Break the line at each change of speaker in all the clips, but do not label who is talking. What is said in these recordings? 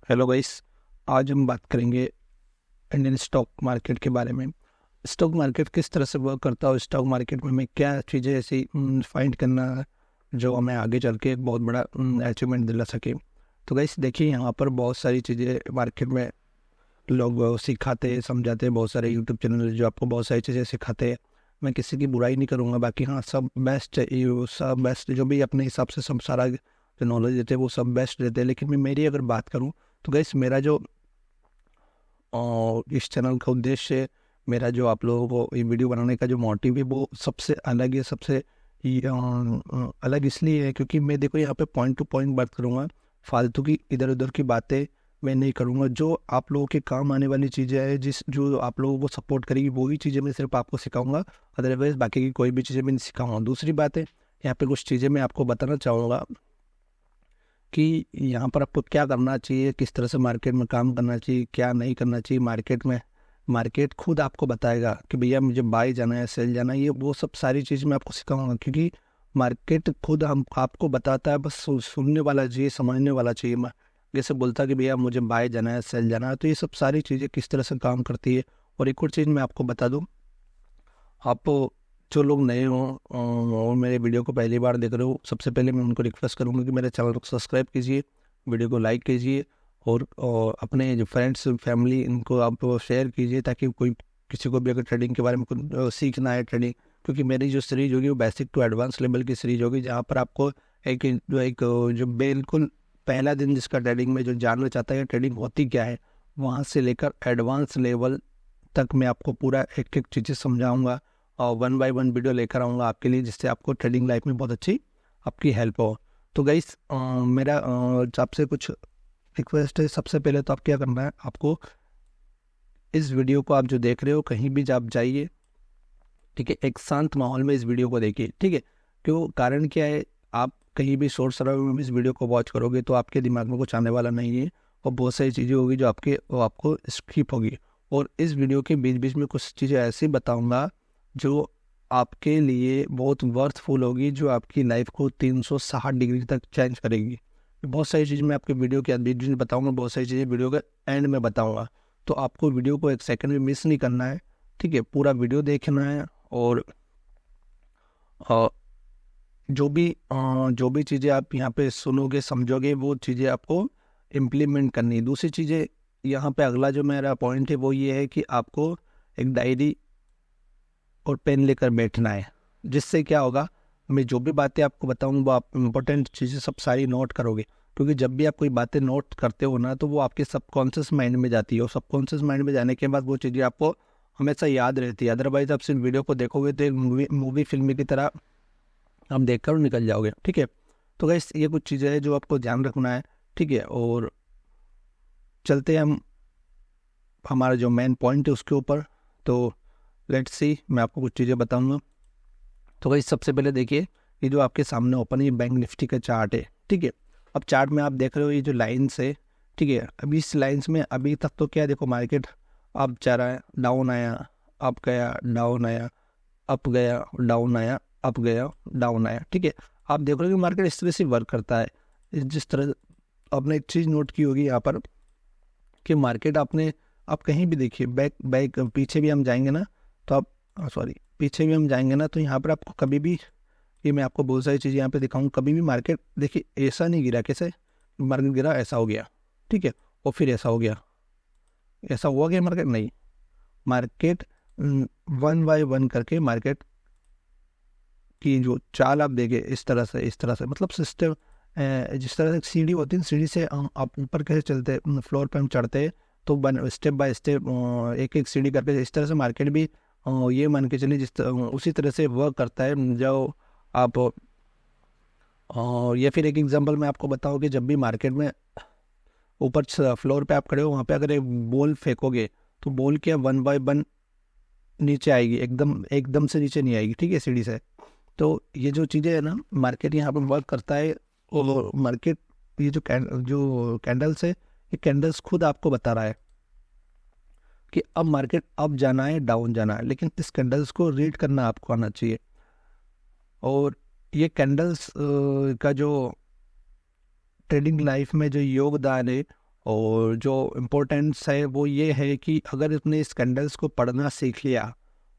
Hello guys. आज हम बात करेंगे इंडियन स्टॉक मार्केट के बारे में। स्टॉक मार्केट किस तरह से वर्क करता है और स्टॉक मार्केट में हमें क्या चीज़ें ऐसी फाइंड करना है जो हमें आगे चल के एक बहुत बड़ा अचीवमेंट दिला सके। तो गाइस देखिए, यहाँ पर बहुत सारी चीज़ें मार्केट में लोग सिखाते हैं, समझाते हैं। बहुत सारे यूट्यूब चैनल जो आपको बहुत सारी चीज़ें सिखाते हैं। मैं किसी की बुराई नहीं करूँगा, बाकी हाँ सब बेस्ट, सब बेस्ट जो भी अपने हिसाब से सब सारा जो नॉलेज देते हैं वो सब बेस्ट देते हैं। लेकिन मैं मेरी अगर बात करूँ तो गाइस मेरा जो इस चैनल का उद्देश्य है, मेरा जो आप लोगों को ये वीडियो बनाने का जो मोटिव है वो सबसे अलग है। सबसे अलग इसलिए है क्योंकि मैं देखो यहाँ पे पॉइंट टू पॉइंट बात करूँगा। फालतू की इधर उधर की बातें मैं नहीं करूँगा। जो आप लोगों के काम आने वाली चीज़ें हैं, जो आप लोगों को सपोर्ट करेगी वही चीज़ें मैं सिर्फ आपको सिखाऊंगा। अदरवाइज बाकी की कोई भी चीज़ें मैं नहीं सिखाऊंगा। दूसरी बात है, यहाँ पे कुछ चीज़ें मैं आपको बताना चाहूँगा कि यहाँ पर आपको क्या करना चाहिए, किस तरह से मार्केट में काम करना चाहिए, क्या नहीं करना चाहिए। मार्केट में मार्केट खुद आपको बताएगा कि भैया मुझे बाय जाना है, सेल जाना है। ये वो सब सारी चीज़ मैं आपको सिखाऊंगा क्योंकि मार्केट खुद हम आपको बताता है। बस सुनने वाला चाहिए, समझने वाला चाहिए। जैसे बोलता है कि भैया मुझे बाय जाना है, सेल जाना है, तो ये सब सारी चीज़ें किस तरह से काम करती है। और एक और चीज़ मैं आपको बता दूँ, आप जो लोग नए हों और मेरे वीडियो को पहली बार देख रहे हो, सबसे पहले मैं उनको रिक्वेस्ट करूँगा कि मेरे चैनल को सब्सक्राइब कीजिए, वीडियो को लाइक कीजिए और अपने जो फ्रेंड्स फैमिली इनको आप शेयर कीजिए ताकि कोई किसी को भी अगर ट्रेडिंग के बारे में कुछ सीखना है ट्रेडिंग। क्योंकि मेरी जो सीरीज होगी वो बेसिक टू एडवांस लेवल की सीरीज होगी, जहाँ पर आपको जो बिल्कुल पहला दिन जिसका ट्रेडिंग में जो जानना चाहता है ट्रेडिंग होती क्या है, वहाँ से लेकर एडवांस लेवल तक मैं आपको पूरा एक एक चीज़ें समझाऊंगा और वन बाय वन वीडियो लेकर आऊँगा आपके लिए, जिससे आपको ट्रेडिंग लाइफ में बहुत अच्छी आपकी हेल्प हो। तो गाइस मेरा आपसे कुछ रिक्वेस्ट है। सबसे पहले तो आप क्या करना है, आपको इस वीडियो को आप जो देख रहे हो कहीं भी आप जाइए, ठीक है, एक शांत माहौल में इस वीडियो को देखिए, ठीक है। क्यों, कारण क्या है, आप कहीं भी शोर शराबे में इस वीडियो को वॉच करोगे तो आपके दिमाग में कुछ आने वाला नहीं है और बहुत सारी चीज़ें होगी जो आपको स्किप होगी। और इस वीडियो के बीच बीच में कुछ चीज़ें ऐसी बताऊंगा जो आपके लिए बहुत वर्थफुल होगी, जो आपकी लाइफ को 360 डिग्री तक चेंज करेगी। बहुत सारी चीज़ मैं आपके वीडियो के बीच बीच में बताऊँगा, बहुत सारी चीज़ें वीडियो के एंड में बताऊँगा। तो आपको वीडियो को एक सेकंड भी मिस नहीं करना है, ठीक है, पूरा वीडियो देखना है। और अ, जो भी चीज़ें आप यहाँ पे सुनोगे समझोगे वो चीज़ें आपको इम्प्लीमेंट करनी है। दूसरी चीज़ें यहाँ पे अगला जो मेरा पॉइंट है वो ये है कि आपको एक डायरी और पेन लेकर बैठना है, जिससे क्या होगा, मैं जो भी बातें आपको बताऊँ वो आप इम्पोर्टेंट चीज़ें सब सारी नोट करोगे। क्योंकि जब भी आप कोई बातें नोट करते हो ना तो वो आपके सबकॉन्शियस माइंड में जाती है और सबकॉन्शियस माइंड में जाने के बाद वो चीज़ें आपको हमेशा याद रहती है। अदरवाइज आप सिर्फ वीडियो को देखोगे तो मूवी फिल्म की तरह आप देख कर निकल जाओगे, ठीक है। तो गाइस ये कुछ चीज़ें हैं जो आपको ध्यान रखना है, ठीक है। और चलते हैं हम हमारा जो मेन पॉइंट है उसके ऊपर। तो लेट्स सी, मैं आपको कुछ चीज़ें बताऊंगा। तो गाइस सबसे पहले देखिए, ये जो आपके सामने ओपन है बैंक निफ्टी का चार्ट है, ठीक है। अब चार्ट में आप देख रहे हो ये जो लाइन्स है, ठीक है। अभी इस लाइन्स में अभी तक तो क्या देखो, मार्केट अप जा रहा है, डाउन आया, अप गया, डाउन आया, अप गया, डाउन आया, अप गया, डाउन आया, ठीक है। आप देख रहे हो कि मार्केट इस तरह से वर्क करता है। जिस तरह आपने एक चीज़ नोट की होगी यहाँ पर कि मार्केट आप कहीं भी देखिए, बैक बैक पीछे भी हम जाएंगे ना तो आप सॉरी पीछे भी हम जाएंगे ना तो यहाँ पर आपको कभी भी, ये मैं आपको बहुत सारी चीज़ें यहाँ पे दिखाऊँ, कभी भी मार्केट देखिए ऐसा नहीं गिरा। कैसे मार्केट गिरा, ऐसा हो गया, ठीक है, और फिर ऐसा हो गया, ऐसा हुआ क्या मार्केट, नहीं। मार्केट वन बाय वन करके मार्केट की जो चाल आप देखे इस तरह से मतलब सिस्टम, जिस तरह से सीढ़ी होती है, सीढ़ी से आप ऊपर कैसे चलते हैं, फ्लोर पे हम चढ़ते हैं तो स्टेप बाय स्टेप एक एक सीढ़ी करके, इस तरह से मार्केट भी ये मान के चलिए उसी तरह से वर्क करता है। जो आप या फिर एक एग्जांपल मैं आपको बताऊँ कि जब भी मार्केट में ऊपर फ्लोर पे आप खड़े हो, वहाँ पे अगर एक बॉल फेंकोगे तो बॉल क्या वन बाय वन नीचे आएगी, एकदम एकदम से नीचे नहीं आएगी, ठीक है, सीढ़ी से। तो ये जो चीज़ें है ना, मार्केट यहाँ पर वर्क करता है। और मार्केट ये जो कैंडल्स है, ये कैंडल्स खुद आपको बता रहा है कि अब मार्केट अप जाना है, डाउन जाना है, लेकिन इस कैंडल्स को रीड करना आपको आना चाहिए। और ये कैंडल्स का जो ट्रेडिंग लाइफ में जो योगदान है और जो इम्पोर्टेंस है वो ये है कि अगर आपने इस कैंडल्स को पढ़ना सीख लिया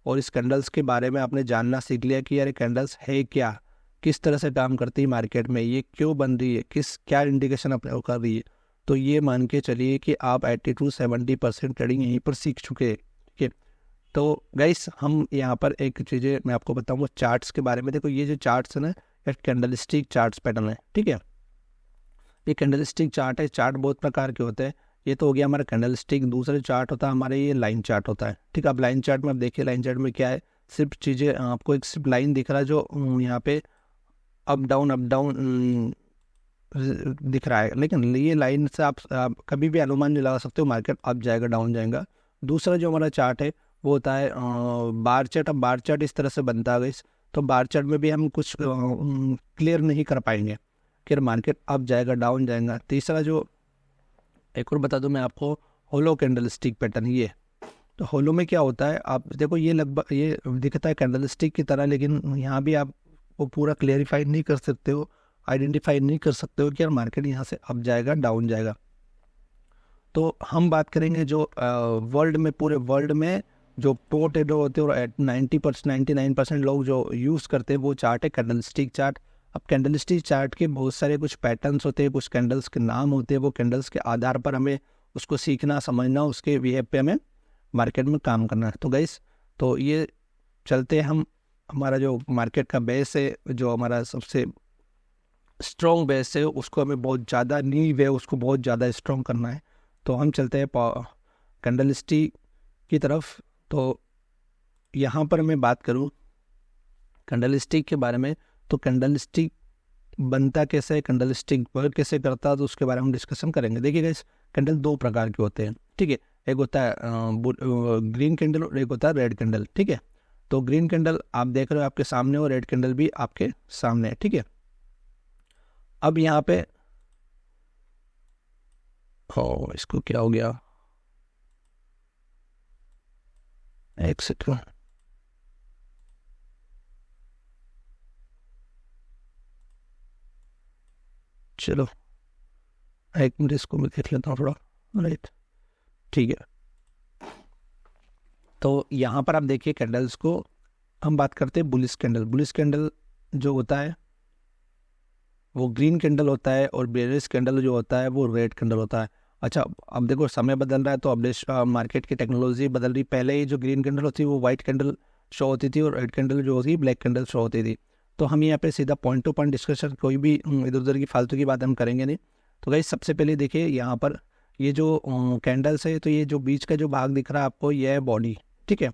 और इस कैंडल्स के बारे में आपने जानना सीख लिया कि यार कैंडल्स है क्या, किस तरह से काम करती है मार्केट में, ये क्यों बन रही है, किस क्या इंडिकेशन अपने कर रही है, तो ये मान के चलिए कि आप 80 to 70% ट्रेडिंग यहीं पर सीख चुके हैं। ठीक है, तो गाइस हम यहाँ पर एक चीज़ें मैं आपको बताऊँगा चार्ट्स के बारे में। देखो ये जो चार्ट्स है ना, ये कैंडलस्टिक चार्ट्स पैटर्न है। ठीक है, ये कैंडलस्टिक चार्ट है। चार्ट बहुत प्रकार के होते हैं। ये तो हो गया हमारा कैंडलस्टिक। दूसरे चार्ट होता है हमारे ये लाइन चार्ट होता है। ठीक है, अब लाइन चार्ट में आप देखिए, लाइन चार्ट में क्या है, सिर्फ चीज़ें आपको एक सिर्फ लाइन दिख रहा है जो यहाँ पे अप डाउन दिख रहा है, लेकिन ये लाइन से आप कभी भी अनुमान नहीं लगा सकते हो मार्केट अप जाएगा डाउन जाएगा। दूसरा जो हमारा चार्ट है वो होता है बार चार्ट। अब बार चार्ट इस तरह से बनता है गाइस, तो बार चार्ट में भी हम कुछ क्लियर नहीं कर पाएंगे कि मार्केट अप जाएगा डाउन जाएगा। तीसरा जो एक और बता दूं मैं आपको, होलो कैंडलस्टिक पैटर्न। ये तो होलो में क्या होता है, आप देखो ये लगभग ये दिखता है कैंडलस्टिक की तरह, लेकिन यहाँ भी आप वो पूरा क्लियरिफाई नहीं कर सकते हो, आइडेंटिफाई नहीं कर सकते हो कि यार मार्केट यहाँ से अप जाएगा डाउन जाएगा। तो हम बात करेंगे जो वर्ल्ड में, पूरे वर्ल्ड में जो प्रो ट्रेडर होते हैं और 99% लोग जो यूज़ करते हैं वो चार्ट है कैंडलस्टिक चार्ट। अब कैंडलस्टिक चार्ट के बहुत सारे कुछ पैटर्न्स होते हैं, कुछ कैंडल्स के नाम होते हैं, वो कैंडल्स के आधार पर हमें उसको सीखना समझना, उसके बिहेव पे हमें मार्केट में काम करना है। तो गाइस, तो ये चलते हम, हमारा जो मार्केट का बेस है, जो हमारा सबसे स्ट्रॉन्ग बेस है, उसको हमें बहुत ज़्यादा नींव है, उसको बहुत ज़्यादा स्ट्रॉन्ग करना है। तो हम चलते हैं कैंडलस्टिक की तरफ। तो यहाँ पर मैं बात करूँ कैंडलस्टिक के बारे में, तो कैंडलस्टिक बनता कैसे है, कैंडलस्टिक वर्क कैसे करता है, तो उसके बारे में हम डिस्कशन करेंगे। देखिए गाइस, कैंडल दो प्रकार के होते हैं। ठीक है, एक होता है ग्रीन कैंडल और एक होता है रेड कैंडल। ठीक है, तो ग्रीन कैंडल आप देख रहे हो आपके सामने और रेड कैंडल भी आपके सामने है। ठीक है, अब यहाँ पे इसको क्या हो गया, एक सेकंड, चलो एक मिनट इसको मैं देख लेता हूँ थोड़ा। राइट, ठीक है, तो यहाँ पर आप देखिए कैंडल्स को हम बात करते हैं बुलिश कैंडल। बुलिश कैंडल जो होता है वो ग्रीन कैंडल होता है और बेरिश कैंडल जो होता है वो रेड कैंडल होता है। अच्छा, अब देखो समय बदल रहा है तो अब मार्केट की टेक्नोलॉजी बदल रही। पहले ही जो ग्रीन कैंडल होती है वो वाइट कैंडल शो होती थी और रेड कैंडल जो होती है ब्लैक कैंडल शो होती थी। तो हम यहाँ पे सीधा पॉइंट टू पॉइंट डिस्कशन, कोई भी इधर उधर की फालतू की बात हम करेंगे नहीं। तो गाइस, सबसे पहले देखिए यहाँ पर ये जो कैंडल्स है, तो ये जो बीच का जो भाग दिख रहा है आपको, ये है बॉडी। ठीक है,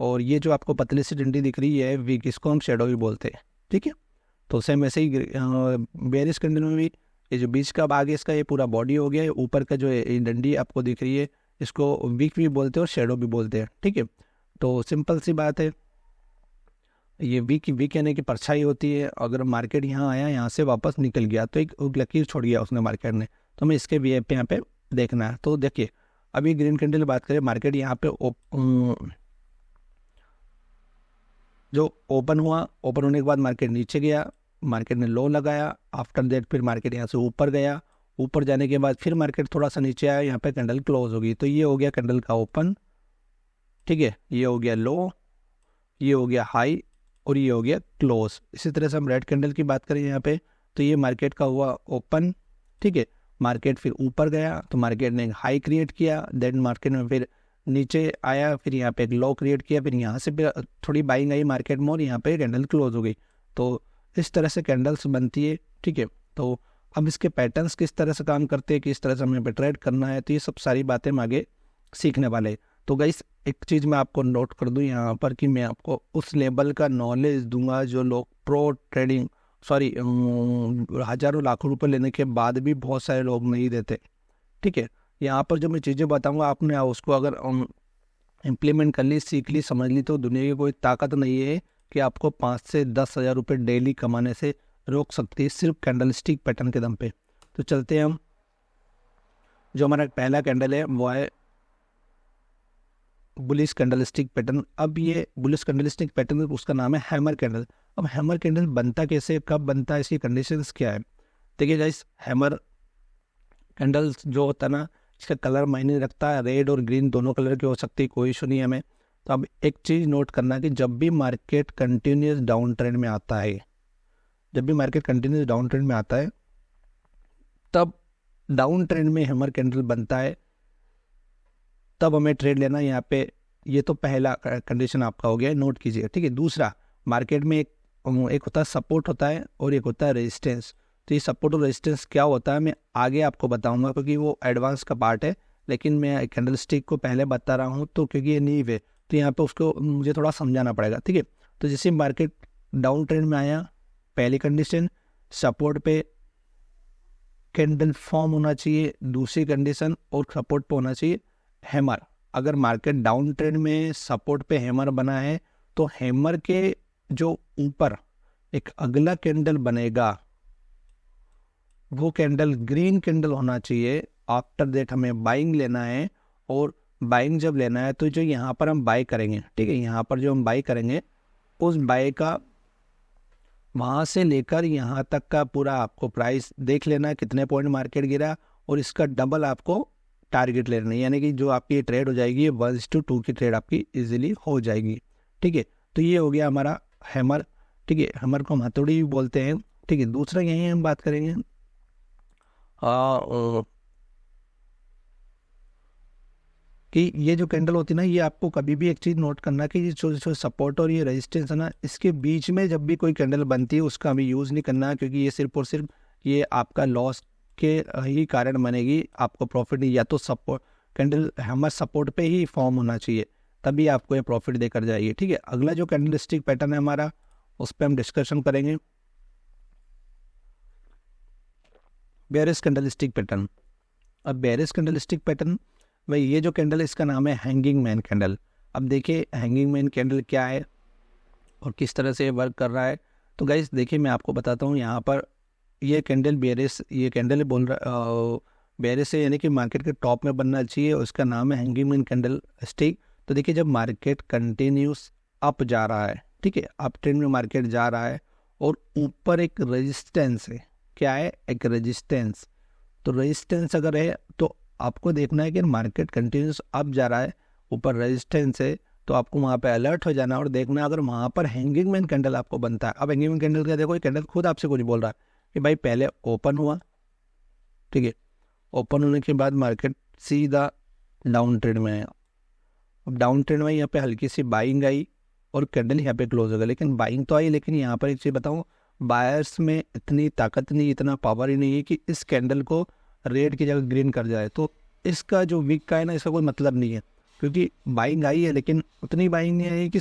और ये जो आपको पतली सी डंडी दिख रही है वीक, इसको हम शेडो भी बोलते हैं। ठीक है, तो सेम ऐसे ही बेरिश कैंडल में भी ये जो बीच का भाग है इसका ये पूरा बॉडी हो गया, ऊपर का जो ये डंडी आपको दिख रही है इसको वीक भी बोलते हैं और शेडो भी बोलते हैं। ठीक है, तो सिंपल सी बात है, ये वीक यानी कि परछाई होती है। अगर मार्केट यहाँ आया, यहाँ से वापस निकल गया तो एक लकीर छोड़ गया उसने मार्केट ने, तो हमें इसके वी पे यहाँ पे देखना है। तो देखिए, अभी ग्रीन कैंडल की बात करें, मार्केट यहाँ पे जो ओपन हुआ, ओपन होने के बाद मार्केट नीचे गया, मार्केट ने लो लगाया, आफ्टर दैट फिर मार्केट यहाँ से ऊपर गया, ऊपर जाने के बाद फिर मार्केट थोड़ा सा नीचे आया, यहाँ पे कैंडल क्लोज होगी। तो ये हो गया कैंडल का ओपन। ठीक है, ये हो गया लो, ये हो गया हाई और ये हो गया क्लोज। इसी तरह से हम रेड कैंडल की बात करें यहाँ पे, तो ये मार्केट का हुआ ओपन। ठीक है, मार्केट फिर ऊपर गया तो मार्केट ने हाई क्रिएट किया, देन मार्केट में फिर नीचे आया, फिर यहाँ पे एक लो क्रिएट किया, फिर यहाँ से भी थोड़ी बाइंग आई मार्केट में और यहाँ पे कैंडल क्लोज हो गई। तो इस तरह से कैंडल्स बनती है। ठीक है, तो अब इसके पैटर्न्स किस तरह से काम करते हैं, किस तरह से हमें पे ट्रेड करना है, तो ये सब सारी बातें हम आगे सीखने वाले हैं। तो गाइस, एक चीज़ मैं आपको नोट कर दूं यहाँ पर कि मैं आपको उस लेवल का नॉलेज दूंगा जो लोग प्रो ट्रेडिंग, सॉरी, हज़ारों लाखों रुपए लेने के बाद भी बहुत सारे लोग नहीं देते। ठीक है, यहाँ पर जो मैं चीज़ें बताऊंगा आपने उसको अगर इम्प्लीमेंट कर ली, सीख ली, समझ ली, तो दुनिया की कोई ताकत नहीं है कि आपको 5 से 10 हज़ार रुपये डेली कमाने से रोक सकती है, सिर्फ कैंडलस्टिक पैटर्न के दम पे। तो चलते हैं हम, जो हमारा पहला कैंडल है वो है बुलिश कैंडलस्टिक पैटर्न। अब ये बुलिश कैंडलस्टिक पैटर्न, उसका नाम है हैमर कैंडल। अब हैमर कैंडल बनता कैसे, कब बनता है, इसकी कंडीशंस क्या है। देखिए गाइस, हैमर कैंडल्स जो होता है ना, इसका कलर मायने रखता है, रेड और ग्रीन दोनों कलर की हो सकती है, कोई इशू नहीं है हमें। तो अब एक चीज़ नोट करना कि जब भी मार्केट कंटिन्यूस डाउन ट्रेंड में आता है, जब भी मार्केट कंटिन्यूस डाउन ट्रेंड में आता है, तब डाउन ट्रेंड में हैमर कैंडल बनता है, तब हमें ट्रेड लेना है यहाँ पे। ये तो पहला कंडीशन आपका हो गया, नोट कीजिए, ठीक है। दूसरा, मार्केट में एक होता है सपोर्ट होता है और एक होता है रेजिस्टेंस। तो ये सपोर्ट और रेजिस्टेंस क्या होता है मैं आगे आपको बताऊंगा, क्योंकि वो एडवांस का पार्ट है, लेकिन मैं कैंडल स्टिक को पहले बता रहा हूँ तो क्योंकि ये नींव है, तो यहाँ पे उसको मुझे थोड़ा समझाना पड़ेगा, ठीक है। तो जैसे मार्केट डाउन ट्रेंड में आया, पहली कंडीशन सपोर्ट पे कैंडल फॉर्म होना चाहिए, दूसरी कंडीशन और सपोर्ट पे होना चाहिए हैमर। अगर मार्केट डाउन ट्रेंड में सपोर्ट पे हैमर बना है तो हैमर के जो ऊपर एक अगला कैंडल बनेगा, वो कैंडल ग्रीन कैंडल होना चाहिए। आफ्टर दैट हमें बाइंग लेना है, और बाइंग जब लेना है तो जो यहाँ पर हम बाई करेंगे, ठीक है, यहाँ पर जो हम बाई करेंगे उस बाई का वहाँ से लेकर यहाँ तक का पूरा आपको प्राइस देख लेना है, कितने पॉइंट मार्केट गिरा, और इसका डबल आपको टारगेट लेना है, यानी कि जो आपकी ट्रेड हो जाएगी 1:2 की ट्रेड आपकी इजीली हो जाएगी, ठीक है। तो ये हो गया हमारा हैमर, ठीक है। हैमर को हम हथौड़ी भी बोलते हैं, ठीक है। दूसरा यहीं हम बात करेंगे कि ये जो कैंडल होती है ना, ये आपको कभी भी एक चीज़ नोट करना कि ये जो सपोर्ट और ये रेजिस्टेंस है ना, इसके बीच में जब भी कोई कैंडल बनती है उसका हमें यूज़ नहीं करना, क्योंकि ये सिर्फ और सिर्फ ये आपका लॉस के ही कारण बनेगी, आपको प्रॉफिट नहीं। या तो सपोर्ट कैंडल हैमर सपोर्ट पे ही फॉर्म होना चाहिए, तभी आपको ये प्रॉफिट देकर जाएगी, ठीक है। अगला जो कैंडल स्टिक पैटर्न है हमारा, उस पर हम डिस्कशन करेंगे, बेयरिश कैंडल स्टिक पैटर्न। अब बेयरिश कैंडल स्टिक पैटर्न, भाई ये जो कैंडल है इसका नाम है हैंगिंग मैन कैंडल। अब देखिए हैंगिंग मैन कैंडल क्या है और किस तरह से वर्क कर रहा है। तो गाइस देखिए मैं आपको बताता हूँ, यहाँ पर ये कैंडल बेयरिश, ये कैंडल बोल रहा बेयरिश है, यानी कि मार्केट के टॉप में बनना चाहिए, और इसका नाम है हैंगिंग मैन कैंडल स्टिक। तो देखिए जब मार्केट कंटिन्यूस अप जा रहा है, ठीक है, अप ट्रेंड में मार्केट जा रहा है, और ऊपर एक रेजिस्टेंस है, क्या है, एक रेजिस्टेंस। तो रेजिस्टेंस अगर है तो आपको देखना है कि मार्केट कंटिन्यूस अप जा रहा है, ऊपर रेजिस्टेंस है, तो आपको वहाँ पे अलर्ट हो जाना और देखना अगर वहाँ पर हैंगिंग मैन कैंडल आपको बनता है। अब हैंगिंग मैन कैंडल का देखो, ये कैंडल खुद आपसे कुछ बोल रहा है कि भाई पहले ओपन हुआ, ठीक है, ओपन होने के बाद मार्केट सीधा डाउन ट्रेंड में आया। अब डाउन ट्रेंड में यहाँ पे हल्की सी बाइंग आई और कैंडल यहाँ पे क्लोज हो गया, लेकिन बाइंग तो आई, लेकिन यहाँ पर एक चीज़ बताऊँ, बायर्स में इतनी ताकत नहीं, इतना पावर ही नहीं है कि इस कैंडल को रेड की जगह ग्रीन कर जाए। तो इसका जो वीक का है ना, इसका कोई मतलब नहीं है, क्योंकि बाइंग आई है लेकिन उतनी बाइंग नहीं आई कि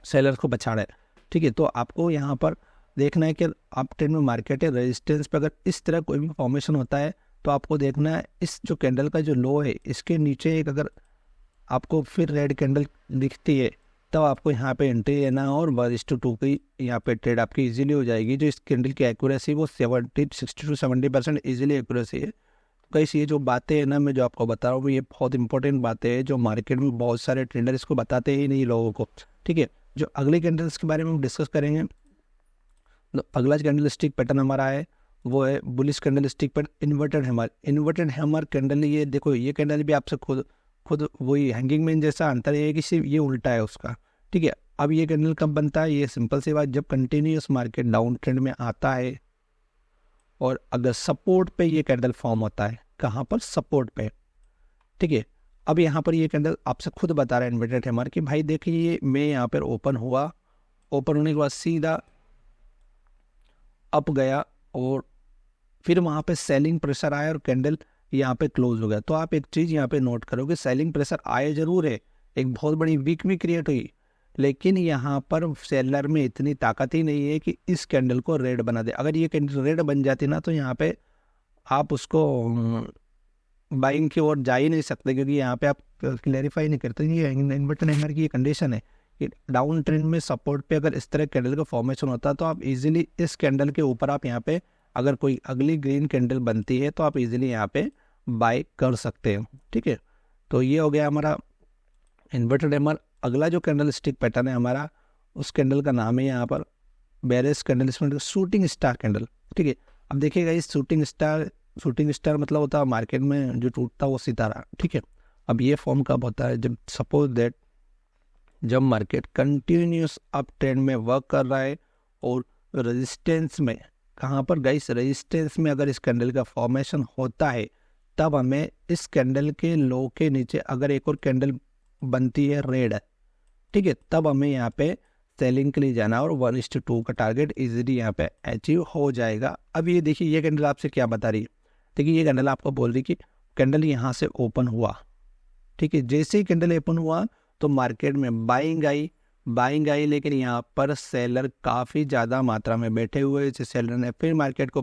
सेलर को बचाड़े, ठीक है। तो आपको यहाँ पर देखना है कि आप ट्रेंड में मार्केट है, रेजिस्टेंस पर अगर इस तरह कोई भी फॉर्मेशन होता है तो आपको देखना है इस जो कैंडल का जो लो है इसके नीचे एक अगर आपको फिर रेड कैंडल दिखती है, तब आपको यहाँ पे एंट्री लेना, और 1:2 की यहाँ पे ट्रेड आपकी इजीली हो जाएगी। जो इस कैंडल की एक्यूरेसी वो 60 to 70% इजीली एक्यूरेसी है। कई ये जो बातें हैं ना मैं जो आपको बता रहा हूँ, ये बहुत इंपॉर्टेंट बातें हैं जो मार्केट में बहुत सारे ट्रेडर इसको बताते ही नहीं लोगों को, ठीक है। जो अगले कैंडल्स के बारे में हम डिस्कस करेंगे, तो अगला कैंडल स्टिक पैटर्न हमारा है वो है bullish candle stick pattern, inverted hammer candle. ये देखो ये कैंडल भी आपसे खुद वही हैंगिंग मैन जैसा, अंतर ये है कि सिर्फ ये उल्टा है उसका, ठीक है। अब ये कैंडल कब बनता है, ये सिंपल सी बात, जब कंटिन्यूस मार्केट डाउन ट्रेंड में आता है और अगर सपोर्ट पे ये कैंडल फॉर्म होता है, कहाँ पर, सपोर्ट पे, ठीक है। अब यहाँ पर ये कैंडल आपसे खुद बता रहा है इन्वर्टेड हैमर कि भाई देखिए मैं यहाँ पर ओपन हुआ, ओपन होने के बाद सीधा अप गया और फिर वहाँ पे सेलिंग प्रेशर आया और कैंडल यहाँ पे क्लोज हो गया। तो आप एक चीज़ यहाँ पे नोट करो कि सेलिंग प्रेशर आए जरूर है, एक बहुत बड़ी वीक भी क्रिएट हुई, लेकिन यहाँ पर सेलर में इतनी ताकत ही नहीं है कि इस कैंडल को रेड बना दे। अगर ये कैंडल रेड बन जाती ना तो यहाँ पे आप उसको बाइंग की ओर जा ही नहीं सकते, क्योंकि यहाँ पे आप क्लैरिफाई नहीं करते। ये इन्वर्टेड हैमर की ये कंडीशन है कि डाउन ट्रेंड में सपोर्ट पे अगर इस तरह कैंडल का फॉर्मेशन होता है तो आप इजीली इस कैंडल के ऊपर आप यहाँ पे अगर कोई अगली ग्रीन कैंडल बनती है तो आप इजीली यहाँ पे बाय कर सकते हैं, ठीक है। तो ये हो गया हमारा इन्वर्टेड हैमर। अगला जो कैंडल स्टिक पैटर्न है हमारा, उस कैंडल का नाम है यहाँ पर bearish candle, shooting star candle, ठीक है। अब देखिएगा इस शूटिंग स्टार शूटिंग स्टार मतलब होता है मार्केट में जो टूटता है वो सितारा, ठीक है। अब ये फॉर्म कब होता है, जब सपोज दैट जब मार्केट कंटिन्यूस अप ट्रेंड में वर्क कर रहा है और रेजिस्टेंस में, कहाँ पर गाइस, रेजिस्टेंस में अगर इस कैंडल का फॉर्मेशन होता है, तब हमें इस कैंडल के लो के नीचे अगर एक और कैंडल बनती है रेड, ठीक है, तब हमें यहाँ पे सेलिंग के लिए जाना और 1:2 का टारगेट इजीली यहाँ पे अचीव हो जाएगा। अब ये देखिए ये कैंडल आपसे क्या बता रही है, देखिए ये कैंडल आपको बोल रही है कि कैंडल यहाँ से ओपन हुआ, ठीक है, जैसे ही कैंडल ओपन हुआ तो मार्केट में बाइंग आई, लेकिन यहाँ पर सेलर काफ़ी ज़्यादा मात्रा में बैठे हुए, जैसे सेलर ने फिर मार्केट को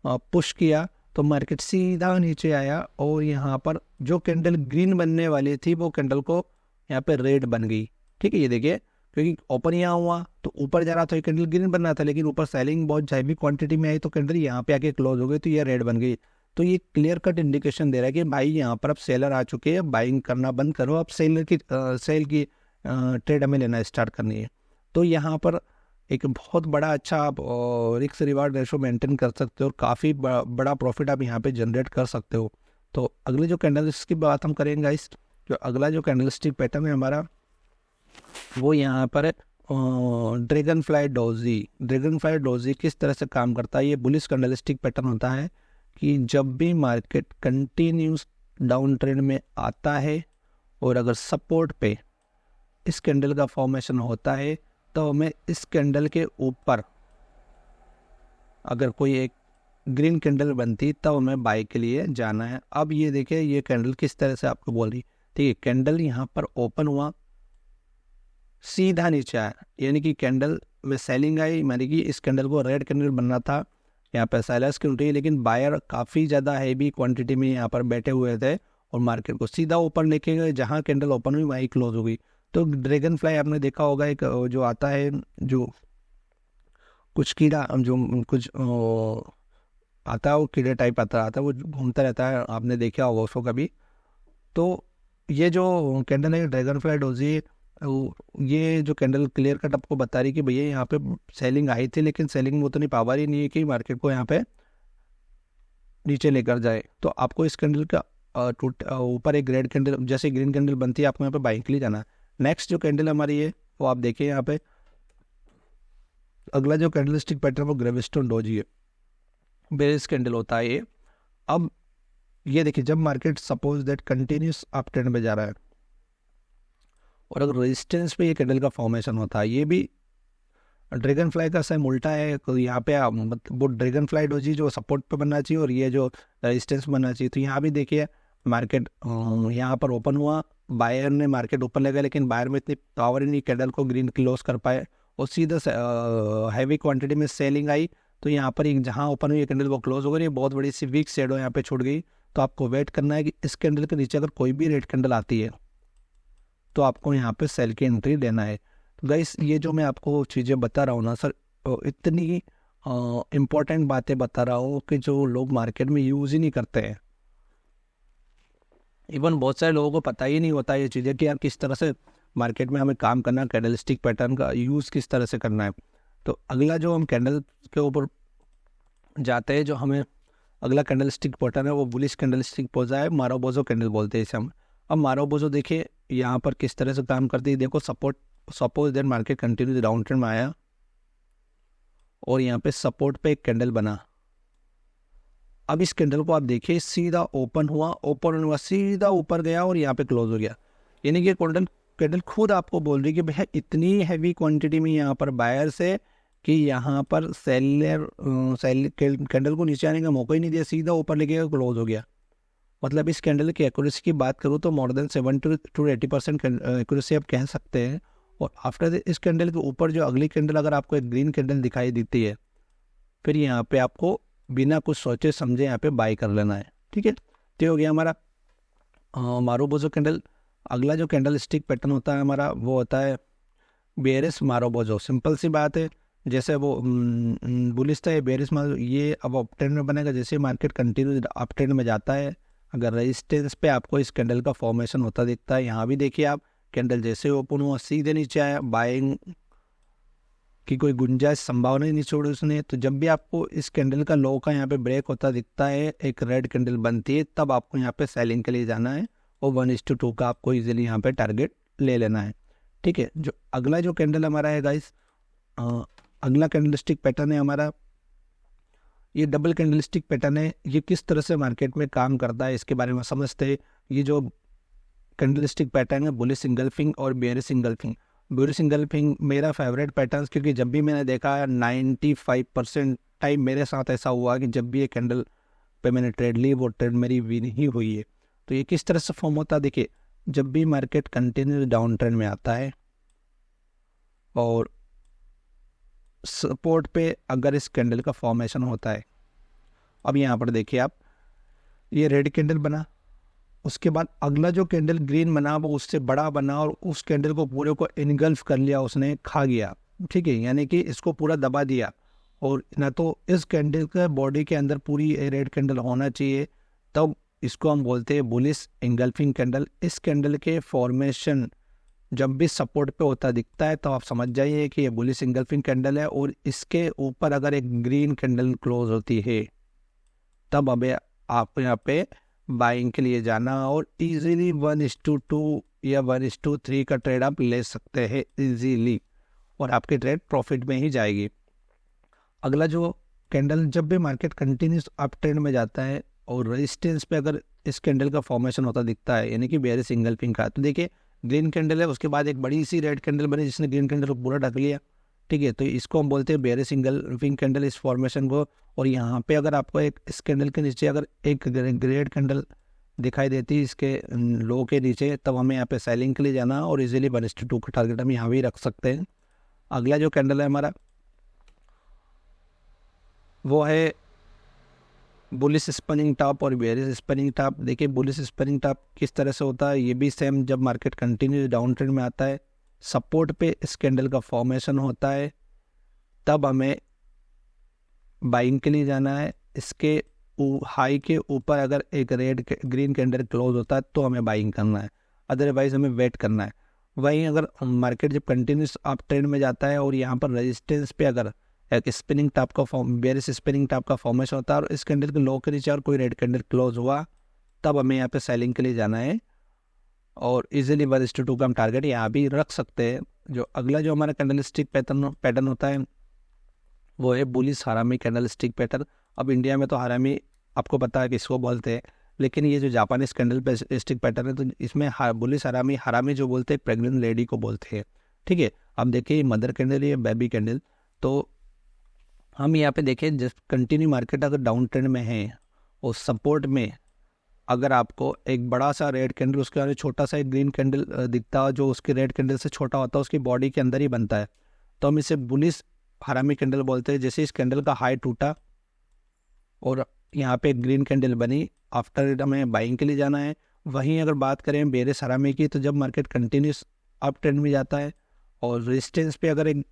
पुश किया तो मार्केट सीधा नीचे आया और यहाँ पर जो कैंडल ग्रीन बनने वाली थी वो कैंडल को यहाँ पे रेड बन गई, ठीक है। ये देखिए क्योंकि ओपन यहाँ हुआ तो ऊपर जा रहा था, कैंडल ग्रीन बनना था, लेकिन ऊपर सेलिंग बहुत हैवी क्वांटिटी में आई तो कैंडल यहाँ पे आके क्लोज हो गई तो ये रेड बन गई। तो ये क्लियर कट इंडिकेशन दे रहा है कि भाई यहाँ पर अब सेलर आ चुके हैं, बाइंग करना बंद करो, अब सेल की ट्रेड हमें लेना स्टार्ट करनी है। तो यहाँ पर एक बहुत बड़ा अच्छा आप रिस्क रिवार्ड रेशो मेंटेन कर सकते हो और काफ़ी बड़ा प्रॉफिट आप यहाँ पे जनरेट कर सकते हो। तो अगले जो कैंडल्स की बात हम करेंगे इस जो अगला जो कैंडलस्टिक पैटर्न है हमारा वो यहाँ पर ड्रैगन फ्लाई डोजी किस तरह से काम करता है। ये बुलिश कैंडलस्टिक पैटर्न होता है कि जब भी मार्केट कंटिन्यूस डाउन ट्रेंड में आता है और अगर सपोर्ट पे इस कैंडल का फॉर्मेशन होता है तो हमें इस कैंडल के ऊपर अगर कोई एक ग्रीन कैंडल बनती तब हमें बाई के लिए जाना है। अब ये देखिए ये कैंडल किस तरह से आपको बोल रही, ठीक है, कैंडल यहाँ पर ओपन हुआ सीधा नीचे आया, यानी कि कैंडल में सेलिंग आई, यानी कि इस कैंडल को रेड कैंडल बनना था, यहाँ पर सेलर्स की उल्टी, लेकिन बायर काफ़ी ज़्यादा हैवी क्वांटिटी में यहाँ पर बैठे हुए थे और मार्केट को सीधा ऊपर लेके गए, जहाँ कैंडल ओपन हुई वहीं क्लोज हो गई। तो ड्रैगन फ्लाई आपने देखा होगा एक जो आता है जो कुछ कीड़ा जो कुछ आता है वो कीड़े टाइप आता है वो घूमता रहता है, आपने देखा होगा उसको कभी। तो ये जो कैंडल है ड्रैगन फ्लाई डोजी, ये जो कैंडल क्लियर कट आपको बता रही कि भैया यहाँ पे सेलिंग आई थी लेकिन सेलिंग में उतनी पावर ही नहीं है कि मार्केट को यहाँ पे नीचे लेकर जाए। तो आपको इस कैंडल का ऊपर एक रेड कैंडल जैसे ग्रीन कैंडल बनती है आपको यहाँ पे बाइंग के लिए जाना है। नेक्स्ट जो कैंडल हमारी है वो आप देखिए यहाँ पे अगला जो कैंडलस्टिक पैटर्न वो ग्रेविस्टोन डोजी है, बेरिश कैंडल होता है ये। अब ये देखिए जब market suppose that continuous up trend में जा रहा है और अगर रेजिस्टेंस पे ये कैंडल का फॉर्मेशन होता है, ये भी ड्रैगन फ्लाई का सेम उल्टा है। तो यहाँ पे मतलब वो ड्रैगन फ्लाई डोजी जो सपोर्ट पे बनना चाहिए और ये जो रेजिस्टेंस बनना चाहिए। तो यहाँ भी देखिए मार्केट यहाँ पर ओपन हुआ, बायर ने मार्केट ऊपर ले गया लेकिन बायर में इतनी पावर ही नहीं कैंडल को ग्रीन क्लोज कर पाए और सीधा हैवी क्वांटिटी में सेलिंग आई। तो यहाँ पर एक जहाँ ओपन हुई कैंडल वो क्लोज हो गई, बहुत बड़ी सी वीक शेडो यहाँ पे छूट गई। तो आपको वेट करना है कि इस कैंडल के नीचे अगर कोई भी रेड कैंडल आती है तो आपको यहाँ पे सेल की एंट्री देना है। तो गाइस ये जो मैं आपको चीज़ें बता रहा हूँ ना सर, इतनी इम्पोर्टेंट बातें बता रहा हूँ कि जो लोग मार्केट में यूज़ ही नहीं करते हैं। इवन बहुत सारे लोगों को पता ही नहीं होता ये चीज़ें कि यार किस तरह से मार्केट में हमें काम करना है, कैंडलस्टिक पैटर्न का यूज़ किस तरह से करना है। तो अगला जो हम कैंडल के ऊपर जाते हैं, जो हमें अगला कैंडलस्टिक पैटर्न है वो बुलिश कैंडलस्टिक पोजा है, मारोबोजो कैंडल बोलते हैं इसे हम। अब मारोबोजो देखिए यहाँ पर किस तरह से काम करती है। देखो suppose that market continue down trend में आया और यहाँ पे सपोर्ट पे एक कैंडल बना। अब इस कैंडल को आप देखिए सीधा ओपन हुआ सीधा ऊपर गया और यहाँ पे क्लोज हो गया, यानी कि कैंडल खुद आपको बोल रही है कि भैया इतनी हैवी क्वांटिटी में यहाँ पर बायर से कि यहाँ पर कैंडल को नीचे आने का मौका ही नहीं दिया, सीधा ऊपर लेके क्लोज हो गया। मतलब इस कैंडल की एक्यूरेसी की बात करूँ तो मोर देन 70 to 80% एक्यूरेसी आप कह सकते हैं। और आफ्टर इस कैंडल के ऊपर जो अगली कैंडल अगर आपको एक ग्रीन कैंडल दिखाई देती है फिर यहाँ पे आपको बिना कुछ सोचे समझे यहाँ पे बाई कर लेना है, ठीक है। तो हो गया हमारा मारोबोजो कैंडल। अगला जो कैंडल स्टिक पैटर्न होता है हमारा वो होता है बेरिश मारोबोजो। सिंपल सी बात है, जैसे वो बुलिश था, बेरिश मारो, ये अब अप ट्रेंड में बनेगा। जैसे मार्केट कंटिन्यू अप ट्रेंड में जाता है, अगर रेजिस्टेंस पे आपको इस कैंडल का फॉर्मेशन होता दिखता है, यहाँ भी देखिए आप कैंडल जैसे ओपन हुआ सीधे नीचे आया, बाइंग कि कोई गुंजाइश संभावना ही नहीं छोड़ी उसने। तो जब भी आपको इस कैंडल का लो का यहाँ पे ब्रेक होता दिखता है, एक रेड कैंडल बनती है, तब आपको यहाँ पे सेलिंग के लिए जाना है और 1:2 का आपको इजीली यहाँ पे टारगेट ले लेना है। ठीक है, जो अगला जो कैंडल हमारा है गाइस, अगला कैंडलस्टिक पैटर्न है हमारा, ये डबल कैंडलस्टिक पैटर्न है। ये किस तरह से मार्केट में काम करता है इसके बारे में समझते हैं। ये जो कैंडलस्टिक पैटर्न है बुलिश इंगल्फिंग और बेयरिश इंगल्फिंग। बेयरिश इंगल्फिंग मेरा फेवरेट पैटर्न, क्योंकि जब भी मैंने देखा है 95% टाइम मेरे साथ ऐसा हुआ कि जब भी ये कैंडल पे मैंने ट्रेड ली वो ट्रेड मेरी विन ही हुई है। तो ये किस तरह से फॉर्म होता है, देखिए जब भी मार्केट कंटिन्यू डाउन ट्रेंड में आता है और सपोर्ट पे अगर इस कैंडल का फॉर्मेशन होता है, अब यहाँ पर देखिए आप, ये रेड कैंडल बना, उसके बाद अगला जो कैंडल ग्रीन बना वो उससे बड़ा बना और उस कैंडल को पूरे को इनगल्फ कर लिया, उसने खा गया। ठीक है, यानी कि इसको पूरा दबा दिया। और ना तो इस कैंडल का बॉडी के अंदर पूरी रेड कैंडल होना चाहिए, तब इसको हम बोलते हैं बुलिश इंगल्फिंग कैंडल। इस कैंडल के फॉर्मेशन जब भी सपोर्ट पे होता दिखता है तो आप समझ जाइए कि ये बुलिश इंगल्फिंग कैंडल है। और इसके ऊपर अगर एक ग्रीन कैंडल क्लोज होती है, तब अबे आपको यहाँ पे बाइंग के लिए जाना और इजीली 1:2 या 1:3 का ट्रेड आप ले सकते हैं इजीली, और आपकी ट्रेड प्रॉफिट में ही जाएगी। अगला जो कैंडल, जब भी मार्केट कंटिन्यूस अप ट्रेंड में जाता है और रेजिस्टेंस पे अगर इस कैंडल का फॉर्मेशन होता दिखता है, यानी कि बेयरिश इंगल्फिंग का, तो देखिए ग्रीन कैंडल है, उसके बाद एक बड़ी सी रेड कैंडल बनी जिसने ग्रीन कैंडल को पूरा ढक लिया। ठीक है, तो इसको हम बोलते हैं बेयरिश इंगल्फिंग कैंडल, इस फॉर्मेशन को। और यहाँ पे अगर आपको एक इस कैंडल के नीचे अगर एक रेड कैंडल दिखाई देती है इसके लो के नीचे, तब हमें यहाँ पे सेलिंग के लिए जाना और इजीली 1:2 का टारगेट हम यहाँ भी रख सकते हैं। अगला जो कैंडल है हमारा वो है बुलिश स्पिनिंग टॉप और बेयरिश स्पिनिंग टॉप। देखिए बुलिश स्पिनिंग टॉप किस तरह से होता है, ये भी सेम, जब मार्केट कंटिन्यू डाउन ट्रेंड में आता है, सपोर्ट पे इस कैंडल का फॉर्मेशन होता है, तब हमें बाइंग के लिए जाना है। इसके हाई के ऊपर अगर एक ग्रीन कैंडल क्लोज होता है तो हमें बाइंग करना है, अदरवाइज हमें वेट करना है। वहीं अगर मार्केट जब कंटिन्यूस अप ट्रेंड में जाता है और यहाँ पर रेजिस्टेंस पे अगर एक स्पिनिंग टॉप का बेयरिश स्पिनिंग टॉप का फॉर्मेशन होता है और इस कैंडल के लो के नीचे और कोई रेड कैंडल क्लोज हुआ, तब हमें यहाँ पे सेलिंग के लिए जाना है और इजीली 1:2 का हम टारगेट यहाँ भी रख सकते हैं। जो अगला जो हमारा कैंडलस्टिक पैटर्न होता है वो है बुलिश हरामी कैंडलस्टिक पैटर्न। अब इंडिया में तो हरामी आपको पता है किसको बोलते हैं, लेकिन ये जो जापानीज कैंडलस्टिक पैटर्न है तो इसमें बुलिश हरामी जो बोलते हैं प्रेग्नेंट लेडी को बोलते हैं। ठीक है, अब देखिए मदर कैंडल या बेबी कैंडल, तो हम यहाँ पे देखें जब कंटिन्यू मार्केट अगर डाउन ट्रेंड में है और सपोर्ट में अगर आपको एक बड़ा सा रेड कैंडल, उसके बाद छोटा सा एक ग्रीन कैंडल दिखता है जो उसके रेड कैंडल से छोटा होता है, उसकी बॉडी के अंदर ही बनता है, तो हम इसे बुलिश हरामी कैंडल बोलते हैं। जैसे इस कैंडल का हाई टूटा और यहाँ पे ग्रीन कैंडल बनी, आफ्टर इट हमें बाइंग के लिए जाना है। वहीं अगर बात करें बेयरिश हरामी की, तो जब मार्केट कंटिन्यूस अप ट्रेंड में जाता है और रेजिस्टेंस पे अगर एक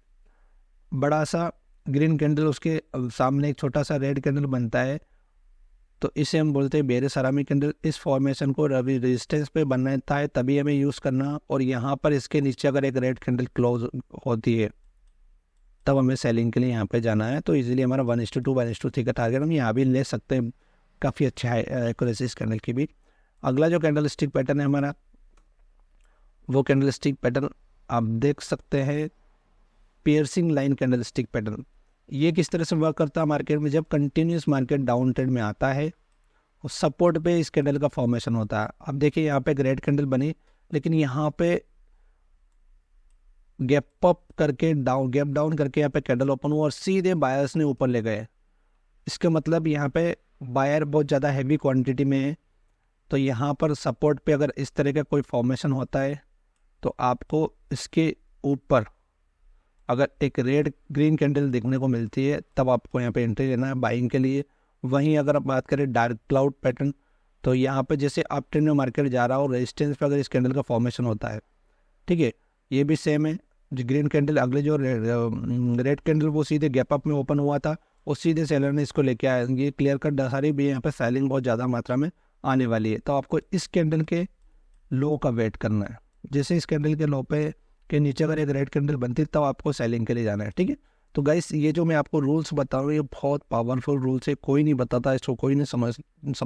बड़ा सा ग्रीन कैंडल उसके सामने एक छोटा सा रेड कैंडल बनता है, तो इसे हम बोलते हैं बेयरिश हरामी कैंडल। इस फॉर्मेशन को रेजिस्टेंस पे बनता है तभी हमें यूज़ करना, और यहाँ पर इसके नीचे अगर एक रेड कैंडल क्लोज होती है तब हमें सेलिंग के लिए यहाँ पे जाना है। तो इजीली हमारा 1:2 1:3 का टारगेट हम यहाँ भी ले सकते हैं, काफ़ी अच्छा है एक्यूरेसी इस कैंडल की भी। अगला जो कैंडल स्टिक पैटर्न है हमारा, वो कैंडल स्टिक पैटर्न आप देख सकते हैं piercing line candle stick pattern. ये किस तरह से वर्क करता है मार्केट में, जब कंटिन्यूस मार्केट डाउन ट्रेंड में आता है और सपोर्ट पे इस कैंडल का फॉर्मेशन होता है। अब देखिए यहाँ पे एक रेड कैंडल बनी, लेकिन यहाँ पे गैप अप करके गैप डाउन करके यहाँ पे कैंडल ओपन हुआ और सीधे बायर्स ने ऊपर ले गए। इसका मतलब यहाँ पे बायर बहुत ज़्यादा हैवी क्वांटिटी में है। तो यहाँ पर सपोर्ट पे अगर इस तरह का कोई फॉर्मेशन होता है तो आपको इसके ऊपर अगर एक रेड ग्रीन कैंडल देखने को मिलती है, तब आपको यहाँ पे एंट्री लेना है बाइंग के लिए। वहीं अगर आप बात करें डार्क क्लाउड पैटर्न, तो यहाँ पे जैसे अप ट्रेंड में मार्केट जा रहा हो, रेजिस्टेंस पे अगर इस कैंडल का फॉर्मेशन होता है, ठीक है, ये भी सेम है। जो ग्रीन कैंडल अगले जो रेड कैंडल वो सीधे गैप अप में ओपन हुआ था, और सीधे सेलर ने इसको लेके आया। ये क्लियर कट सारी भी यहाँ पे सेलिंग बहुत ज़्यादा मात्रा में आने वाली है। तो आपको इस कैंडल के लो का वेट करना है। जैसे इस कैंडल के लो पे के नीचे अगर एक रेड कैंडल बनती है तब आपको सेलिंग के लिए जाना है, ठीक है। तो गाइस ये जो मैं आपको रूल्स बता रहा हूँ ये बहुत पावरफुल रूल्स है, कोई नहीं बताता इसको, कोई नहीं समझ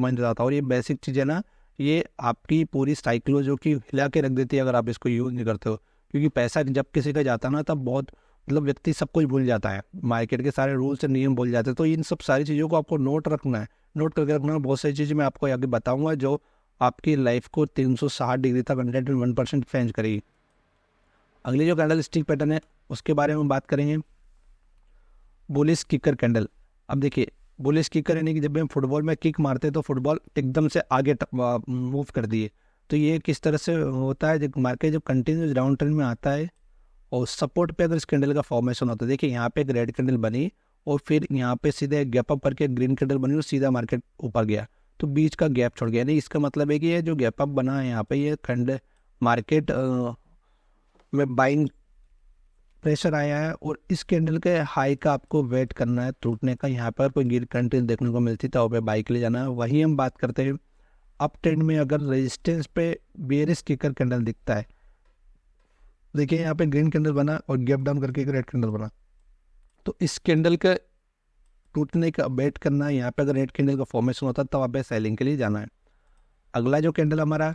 नहीं जाता। और ये बेसिक चीज़ें ना, ये आपकी पूरी साइकिलो जो कि हिला के रख देती है अगर आप इसको यूज़ नहीं करते हो। क्योंकि पैसा जब किसी का जाता है ना तब बहुत मतलब व्यक्ति सब कुछ भूल जाता है, मार्केट के सारे रूल्स और नियम भूल जाते हैं। तो इन सब सारी चीज़ों को आपको नोट रखना है, नोट करके रखना है। बहुत सारी चीज़ें मैं आपको आगे बताऊंगा जो आपकी लाइफ को 360 डिग्री तक 101% चेंज करेगी। अगली जो कैंडल स्टिक पैटर्न है उसके बारे में बात करेंगे, बुलिश किकर कैंडल। अब देखिए बुलिश किकर यानी कि जब हम फुटबॉल में किक मारते हैं तो फुटबॉल एकदम से आगे मूव कर दिए। तो ये किस तरह से होता है, जब मार्केट जब कंटिन्यूस डाउन ट्रेंड में आता है और सपोर्ट पे अगर इस कैंडल का फॉर्मेशन होता है, देखिए यहाँ पे एक रेड कैंडल बनी और फिर यहाँ पे सीधे गैप अप करके ग्रीन कैंडल बनी और सीधा मार्केट ऊपर गया, तो बीच का गैप छोड़ गया। नहीं, इसका मतलब है कि ये जो गैप अप बना है यहाँ पे ये कैंडल मार्केट में बाइंग प्रेशर आया है और इस कैंडल के हाई का आपको वेट करना है टूटने का। यहाँ पर कोई गिर कैंडल देखने को मिलती तो पे बाइक ले जाना है। वही हम बात करते हैं अप ट्रेंड में, अगर रेजिस्टेंस पे बेयरिश किकर कैंडल दिखता है, देखिए यहाँ पे ग्रीन कैंडल बना और गैप डाउन करके एक रेड कैंडल बना, तो इस कैंडल का टूटने का वेट करना है। यहाँ पे अगर रेड कैंडल का फॉर्मेशन होता है तब आप सेलिंग के लिए जाना है। अगला जो कैंडल हमारा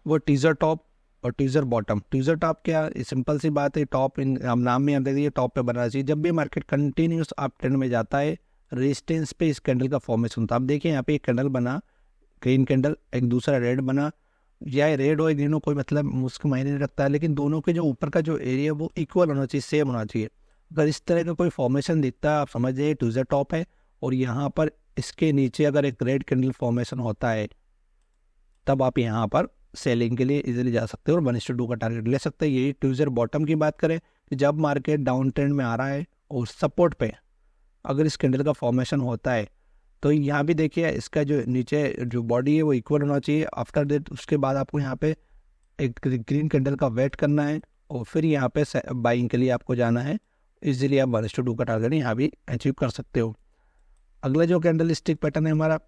वो टीजर टॉप और टीजर बॉटम। टीजर टॉप क्या, सिंपल सी बात है, टॉप इन हम नाम में हम देख दिए टॉप पे बनना चाहिए। जब भी मार्केट कंटिन्यूस अप ट्रेंड में जाता है रेजिस्टेंस पे इस कैंडल का फॉर्मेशन होता है। अब देखिए यहाँ पे एक कैंडल बना ग्रीन कैंडल, एक दूसरा रेड बना, या रेड हो ग्रीन हो कोई मतलब उसको मायने नहीं रखता है, लेकिन दोनों के जो ऊपर का जो एरिया वो इक्वल होना चाहिए, सेम होना चाहिए। अगर इस तरह का कोई फॉर्मेशन दिखता है आप समझ जाइए टीजर टॉप है, और यहाँ पर इसके नीचे अगर एक रेड कैंडल फॉर्मेशन होता है तब आप यहाँ पर सेलिंग के लिए इजीली जा सकते हो और 1:2 का टारगेट ले सकते हैं। यही ट्यूजर बॉटम की बात करें कि जब मार्केट डाउन ट्रेंड में आ रहा है और सपोर्ट पे अगर इस कैंडल का फॉर्मेशन होता है तो यहाँ भी देखिए इसका जो नीचे जो बॉडी है वो इक्वल होना चाहिए। आफ्टर दैट उसके बाद आपको यहाँ पे एक ग्रीन कैंडल का वेट करना है और फिर यहाँ पे बाइंग के लिए आपको जाना है। इजीली आप 1:2 का टारगेट यहाँ भी अचीव कर सकते हो। अगला जो कैंडल स्टिक पैटर्न है हमारा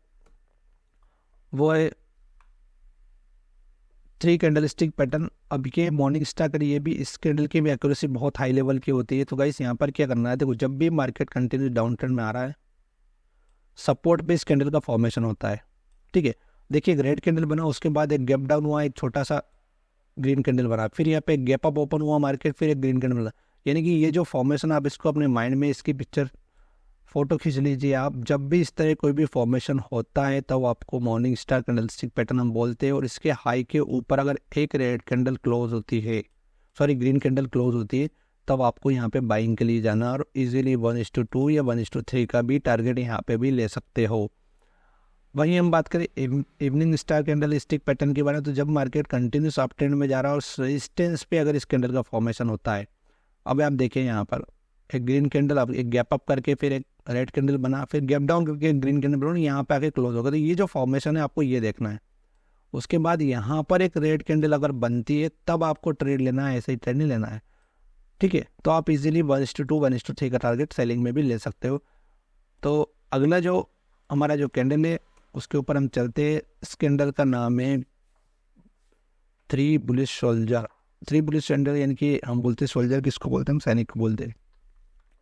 वो है 3 कैंडल स्टिक पैटर्न। अब ये मॉर्निंग स्टार करिए, ये भी इस कैंडल की भी एक्यूरेसी बहुत हाई लेवल की होती है। तो गाइस यहाँ पर क्या करना है, देखो जब भी मार्केट कंटिन्यू डाउन ट्रेंड में आ रहा है सपोर्ट पे इस कैंडल का फॉर्मेशन होता है, ठीक है। देखिए एक रेड कैंडल बना, उसके बाद एक गैप डाउन हुआ, एक छोटा सा ग्रीन कैंडल बना, फिर यहाँ पे एक गैप अप ओपन हुआ मार्केट, फिर एक ग्रीन कैंडल बना। यानी कि ये जो फॉर्मेशन आप इसको अपने माइंड में इसकी पिक्चर फोटो खींच लीजिए आप। जब भी इस तरह कोई भी फॉर्मेशन होता है तब आपको morning star candle stick pattern हम बोलते हैं। और इसके हाई के ऊपर अगर एक रेड कैंडल क्लोज होती है, सॉरी ग्रीन कैंडल क्लोज होती है, तब आपको यहाँ पे बाइंग के लिए जाना और इजीली 1:2 या 1:3 का भी टारगेट यहाँ पे भी ले सकते हो। वहीं हम बात करें evening star candle stick pattern के बारे में, तो जब मार्केट कंटिन्यूस अप ट्रेंड में जा रहा है और रेजिस्टेंस पे अगर इस कैंडल का फॉर्मेशन होता है, अब आप देखें यहाँ पर एक ग्रीन कैंडल, अब एक गैप अप करके फिर एक रेड कैंडल बना, फिर गैप डाउन करके एक ग्रीन कैंडल बना, यहाँ पे आके क्लोज होगा। तो ये जो फॉर्मेशन है आपको ये देखना है। उसके बाद यहाँ पर एक रेड कैंडल अगर बनती है तब आपको ट्रेड लेना है, ऐसे ही ट्रेड नहीं लेना है, ठीक है। तो आप इजीली 1:2 1:3 का टारगेट सेलिंग में भी ले सकते हो। तो अगला जो हमारा जो कैंडल है उसके ऊपर हम चलते हैं। इस कैंडल का नाम है 3 बुलिश सोल्जर। 3 बुलिश कैंडल यानी कि हम बोलते हैं सोल्जर, किसको बोलते हैं, हम सैनिक को बोलते हैं।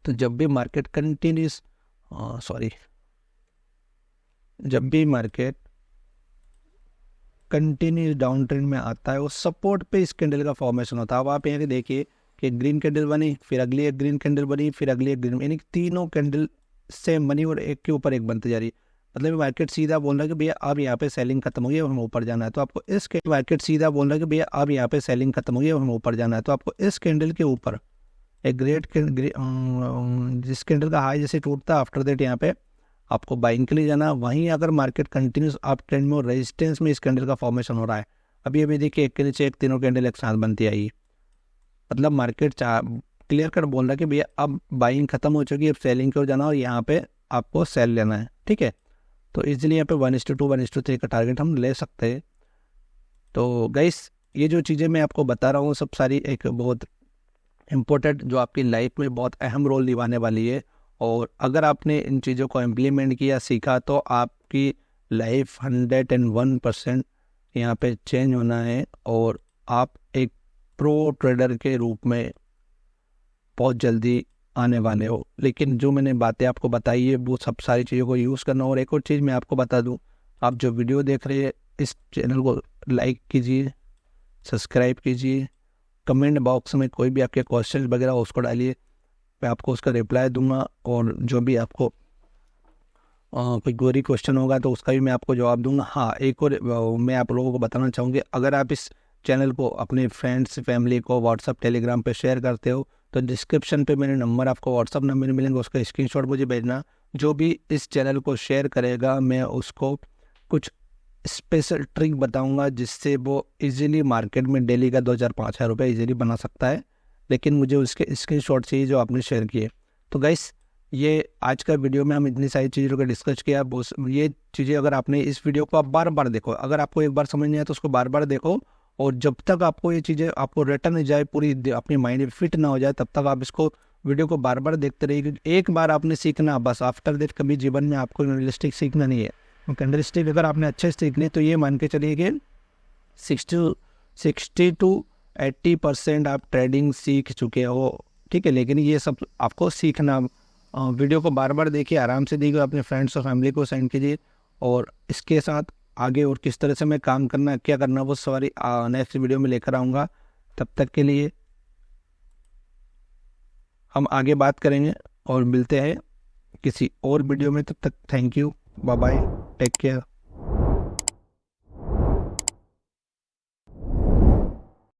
तो जब भी मार्केट कंटिन्यूस जब भी मार्केट कंटिन्यूस डाउन ट्रेंड में आता है और सपोर्ट पे इस कैंडल का फॉर्मेशन होता है। अब आप यहाँ देखिए कि ग्रीन कैंडल बनी, फिर अगली एक ग्रीन कैंडल बनी, फिर अगली एक ग्रीन, यानी कि तीनों कैंडल सेम बनी और एक के ऊपर एक बनती जा रही है। मतलब मार्केट सीधा बोल रहा है कि भैया अब यहाँ पे सेलिंग खत्म हो गई, अब हमें ऊपर जाना है। तो आपको इस मार्केट सीधा बोल रहा है कि भैया अब यहाँ पे सेलिंग खत्म हो गई, अब हमें ऊपर जाना है। तो आपको इस कैंडल के ऊपर एक जिस कैंडल का हाई जैसे टूटता है आफ्टर दैट यहाँ पे आपको बाइंग के लिए जाना। वहीं अगर मार्केट कंटिन्यूस अप ट्रेंड में और रेजिस्टेंस में इस कैंडल का फॉर्मेशन हो रहा है, अभी अभी देखिए एक के नीचे एक तीनों कैंडल एक साथ बनती आई, मतलब मार्केट क्लियर कर बोल रहा है कि भैया अब बाइंग खत्म हो चुकी है, अब सेलिंग की ओर जाना और यहाँ पे आपको सेल लेना है, ठीक है। तो इजीली यहाँ पे 1:2 1:3 का टारगेट हम ले सकते हैं। तो गाइस ये जो चीज़ें मैं आपको बता रहा हूँ सब सारी एक बहुत इम्पोर्टेंट जो आपकी लाइफ में बहुत अहम रोल निभाने वाली है। और अगर आपने इन चीज़ों को इम्प्लीमेंट किया, सीखा, तो आपकी लाइफ 101% यहाँ पे चेंज होना है और आप एक प्रो ट्रेडर के रूप में बहुत जल्दी आने वाले हो। लेकिन जो मैंने बातें आपको बताई है वो सब सारी चीज़ों को यूज़ करना। और एक और चीज़ मैं आपको बता दूं, आप जो वीडियो देख रहे हैं इस चैनल को लाइक कीजिए, सब्सक्राइब कीजिए, कमेंट बॉक्स में कोई भी आपके क्वेश्चन वगैरह हो उसको डालिए, मैं आपको उसका रिप्लाई दूंगा। और जो भी आपको कोई क्वेरी क्वेश्चन होगा तो उसका भी मैं आपको जवाब दूंगा। हाँ, एक और मैं आप लोगों को बताना चाहूँगी, अगर आप इस चैनल को अपने फ्रेंड्स फैमिली को व्हाट्सअप टेलीग्राम पे शेयर करते हो तो डिस्क्रिप्शन पे मेरे नंबर आपको व्हाट्सअप नंबर मिलेंगे, उसका स्क्रीनशॉट मुझे भेजना। जो भी इस चैनल को शेयर करेगा मैं उसको कुछ स्पेशल ट्रिक बताऊंगा जिससे वो इजीली मार्केट में डेली का 2,000-5,000 रुपये इजीली बना सकता है। लेकिन मुझे उसके स्क्रीनशॉट चाहिए जो आपने शेयर किए। तो गाइस, ये आज का वीडियो में हम इतनी सारी चीज़ों का डिस्कस किया। ये चीज़ें अगर आपने इस वीडियो को आप बार बार देखो, अगर आपको एक बार समझ नहीं आया तो उसको बार बार देखो, और जब तक आपको ये चीज़ें आपको रटन नहीं जाए, पूरी अपनी माइंड में फिट ना हो जाए, तब तक आप इसको वीडियो को बार बार देखते रहिए। क्योंकि एक बार आपने सीखना, बस आफ्टर दैट कभी जीवन में आपको रियलिस्टिक सीखना नहीं है। कैंडलस्टिक अगर आपने अच्छे से सीखने तो ये मान के चलिए कि 60 to 80% आप ट्रेडिंग सीख चुके हो, ठीक है। लेकिन ये सब आपको सीखना, वीडियो को बार बार देखिए, आराम से देखिए, अपने फ्रेंड्स और फैमिली को सेंड कीजिए। और इसके साथ आगे और किस तरह से मैं काम करना क्या करना वो सारी नेक्स्ट वीडियो में लेकर आऊँगा। तब तक के लिए हम आगे बात करेंगे और मिलते हैं किसी और वीडियो में। तब तक thank you, bye bye, take care.